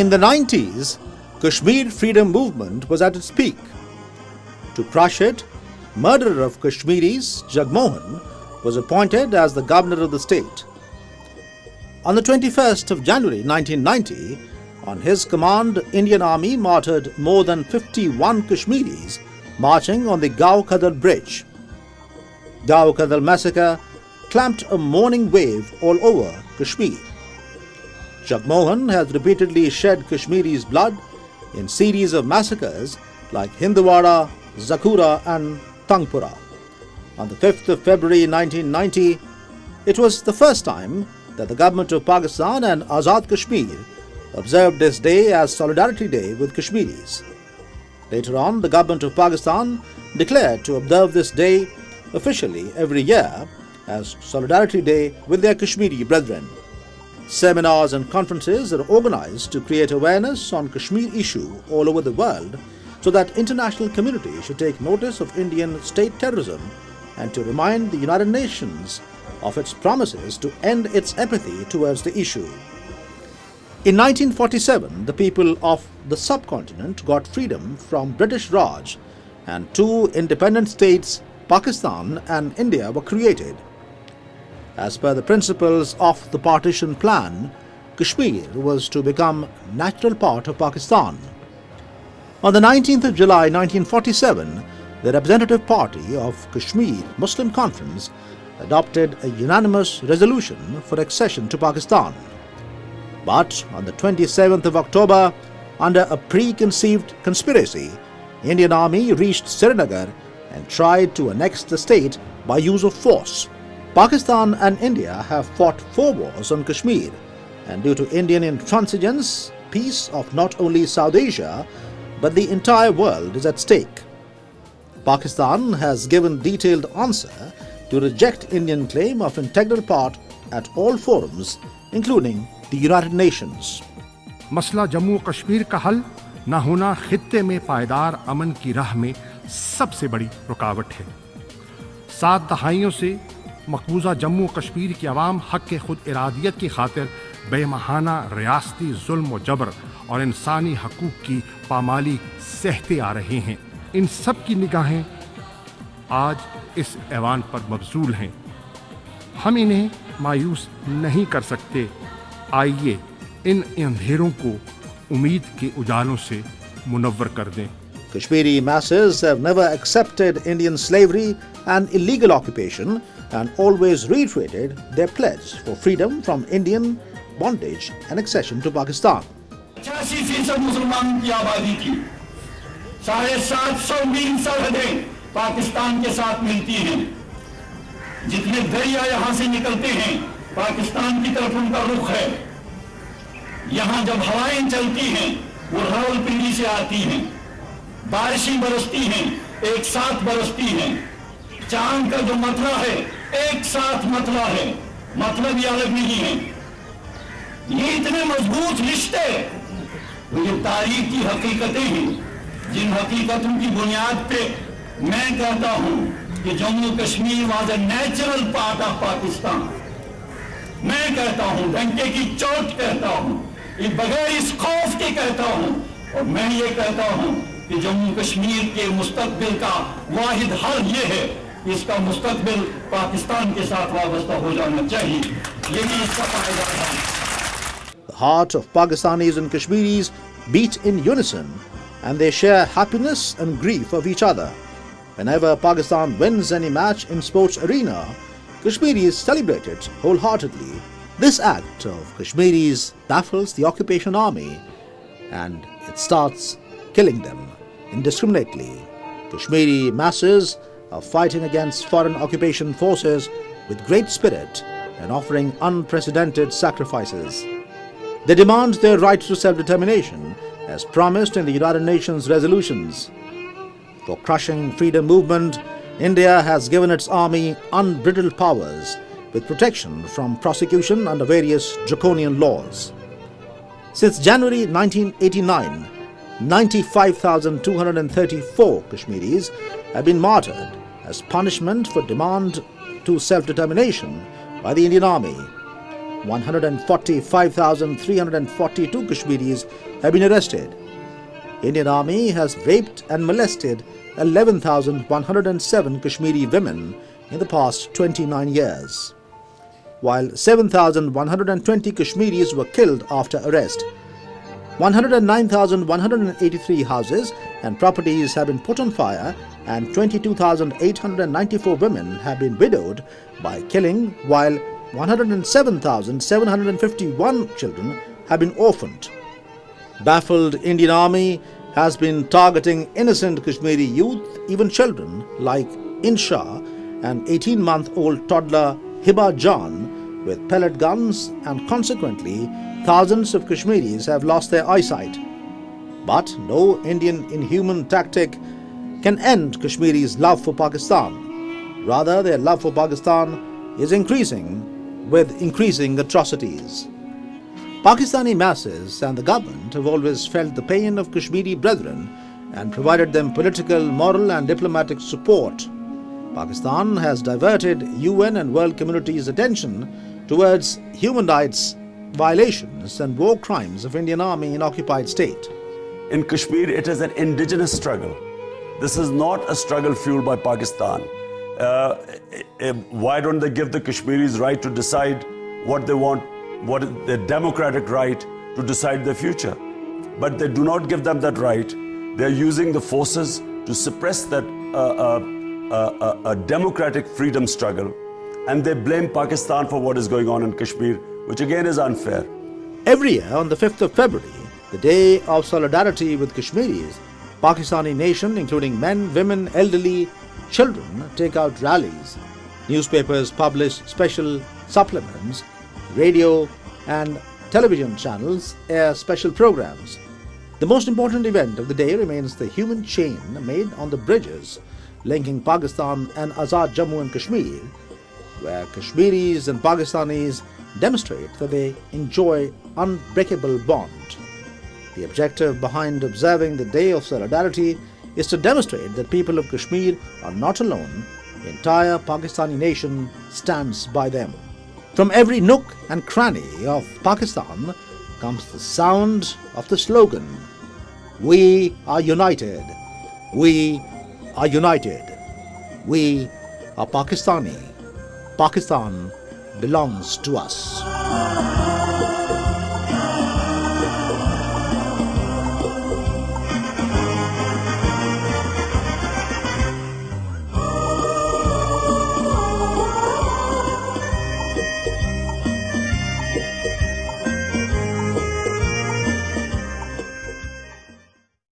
In the 90s, Kashmir freedom movement was at its peak. To crush it, murderer of Kashmiris, Jagmohan, was appointed as the governor of the state. On the 21st of January 1990, on his command, Indian Army martyred more than 51 Kashmiris marching on the Gao Kadal bridge. Gao Kadal massacre clamped a mourning wave all over Kashmir. Jagmohan has repeatedly shed Kashmiris' blood in series of massacres like Hindwara, Zakura and Tangpura. On the 5th of February 1990, it was the first time that the government of Pakistan and Azad Kashmir observed this day as Solidarity Day with Kashmiris. Later on, the government of Pakistan declared to observe this day officially every year as Solidarity Day with their Kashmiri brethren. Seminars and conferences are organized to create awareness on Kashmir issue all over the world so that international community should take notice of Indian state terrorism and to remind the United Nations of its promises to end its apathy towards the issue. In 1947, the people of the subcontinent got freedom from British Raj and two independent states, Pakistan and India, were created. As per the principles of the partition plan, Kashmir was to become natural part of Pakistan. On the 19th of July 1947, the Representative Party of Kashmir Muslim Conference adopted a unanimous resolution for accession to Pakistan. But on the 27th of October, under a preconceived conspiracy, Indian Army reached Srinagar and tried to annex the state by use of force. Pakistan and India have fought 4 wars on Kashmir, and due to Indian intransigence, peace of not only South Asia but the entire world is at stake. Pakistan has given detailed answer to reject Indian claim of integral part at all forums, including the United Nations. मसला जम्मू कश्मीर का हल न होना खित्ते में पायदार अमन की राह में सबसे बड़ी रुकावट है। 7 दहाइयों से मकबूजा जम्मू कश्मीर की आवाम हक के खुद इरादियत की खातिर बेमहाना रियासती जुल्म व जबर और इंसानी हकूक़ की पामाली सहते आ रहे हैं। इन सब की निगाहें आज इस ऐवान पर मबजूल हैं। हम इन्हें मायूस नहीं कर सकते। आइए इन अंधेरों को उम्मीद के उजालों से मुनव्वर कर दें। Kashmiri masses have never accepted Indian slavery and illegal occupation and always reiterated their pledge for freedom from Indian bondage and accession to Pakistan. 85% मुसलमान की आबादी थी। 750 मील सरहदें पाकिस्तान के साथ मिलती हैं। जितने दरिया यहाँ से निकलते हैं, पाकिस्तान की तरफ उनका रुख है। यहाँ जब हवाएं चलती हैं, वो रावलपिंडी से आती हैं। बारिशें बरसती हैं, एक साथ बरसती हैं। चांद का जो मतला है, एक साथ मतला है। मतलब ये अलग नहीं है। ये इतने मजबूत रिश्ते, ये तारीख की हकीकतें हैं, जिन हकीकतों की बुनियाद पे मैं कहता हूं कि Jammu Kashmir was a natural part of Pakistan. मैं कहता हूं, डंके की चोट कहता हूं, ये बगैर इस खौफ के कहता हूं, और मैं ये कहता हूं कि जम्मू कश्मीर के मुस्तकबिल का वाहिद हल ये है, इसका मुस्तकबिल पाकिस्तान के साथ वाबस्ता हो जाना चाहिए। यही इसका फायदा है। The heart of Pakistanis and Kashmiris beat in unison, and they share happiness and grief of each other. Whenever Pakistan wins any match in sports arena, Kashmiris celebrate it wholeheartedly. This act of Kashmiris baffles the occupation army, and it starts killing them indiscriminately. Kashmiri masses are fighting against foreign occupation forces with great spirit and offering unprecedented sacrifices. They demand their right to self-determination as promised in the United Nations resolutions. For crushing freedom movement, India has given its army unbridled powers with protection from prosecution under various draconian laws. Since January 1989, 95,234 Kashmiris have been martyred as punishment for demand to self-determination by the Indian Army. 145,342 Kashmiris have been arrested. Indian Army has raped and molested 11,107 Kashmiri women in the past 29 years, while 7,120 Kashmiris were killed after arrest. 109,183 houses and properties have been put on fire, and 22,894 women have been widowed by killing, while 107,751 children have been orphaned. Baffled Indian Army has been targeting innocent Kashmiri youth, even children like Insha, an 18-month-old toddler Hiba Jan, with pellet guns, and consequently thousands of Kashmiris have lost their eyesight. But no Indian inhuman tactic can end Kashmiris' love for Pakistan. Rather, their love for Pakistan is increasing with increasing atrocities. Pakistani masses and the government have always felt the pain of Kashmiri brethren and provided them political, moral and diplomatic support. Pakistan has diverted UN and world community's attention towards human rights violations and war crimes of Indian Army in occupied state. In Kashmir, it is an indigenous struggle. This is not a struggle fueled by Pakistan. Why don't they give the Kashmiris right to decide what they want, what is their democratic right to decide their future? But they do not give them that right. They're using the forces to suppress that a democratic freedom struggle, and they blame Pakistan for what is going on in Kashmir, which again is unfair. Every year on the 5th of February, the day of solidarity with Kashmiris, Pakistani nation, including men, women, elderly, children, take out rallies. Newspapers publish special supplements. Radio and television channels air special programs. The most important event of the day remains the human chain made on the bridges linking Pakistan and Azad Jammu and Kashmir, where Kashmiris and Pakistanis demonstrate that they enjoy unbreakable bond. The objective behind observing the Day of Solidarity is to demonstrate that people of Kashmir are not alone. The entire Pakistani nation stands by them. From every nook and cranny of Pakistan comes the sound of the slogan, "We are united. We are united. We are Pakistani. Pakistan belongs to us."